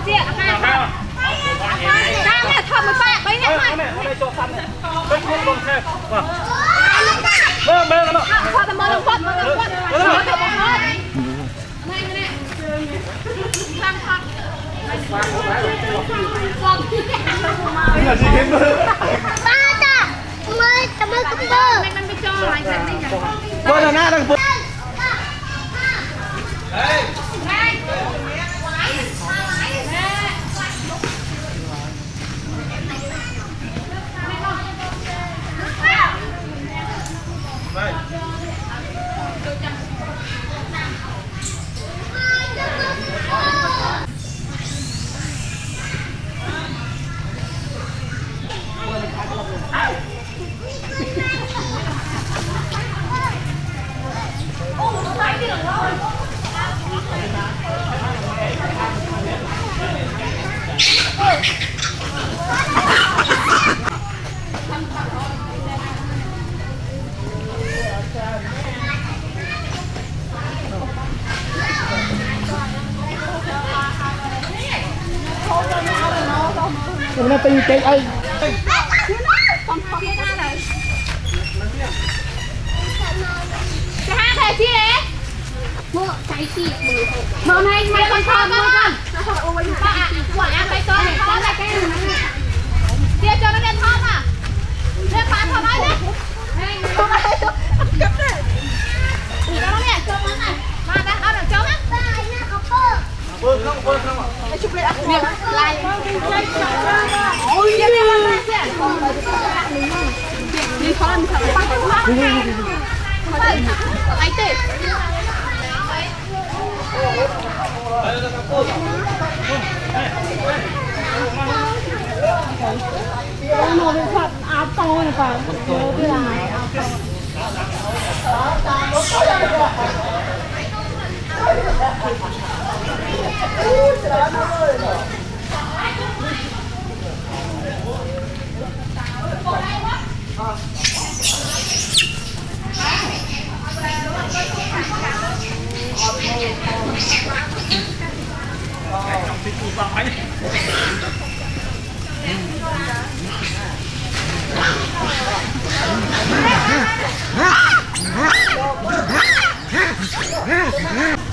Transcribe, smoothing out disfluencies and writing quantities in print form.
เจี๊ยบมาจ้างเนี่ยทำมาแปะไปเนี่ยไม่โจกันเนี่ยเป็นคนลงแค่ว่าเบิ่งแล้วเนาะพอตะมอลงพอดมาลงพอดมาลงพอดไม่เนี่ยทางพักนี่สิเห็นมือป้าจ้ะมือจะมือกับมือมันไม่จ่ออะไรกันนี่จ้ะเบิ่งหน้าดังปุ๊บมันตีเก่งไอ้จะห้าใครที่เล็กมือใช้ขีดมือไม่คนชอบมือก่อนป้าหวานไปก่อนป้าไปแก้เดี๋ยวเจอนักเรียนทอดอ่ะเรียกป้าทอดได้เลยทอดได้กับเลยอีกแล้วเนี่ยเจอมันอ่ะมาแล้วเอาเดี๋ยวเจอมั้ยได้หน้าเขาเปิดเบิ่งเข้าอ่ะไอชุบเลยอ่ะเนี่ยลายโอ้ยยังไม่มาเสียนี่ทอนค่ะไอเต้โน่เป็นผัดอาโต้เนี่ยป่ะโน่เป็นอะไรอาโต้ฮะ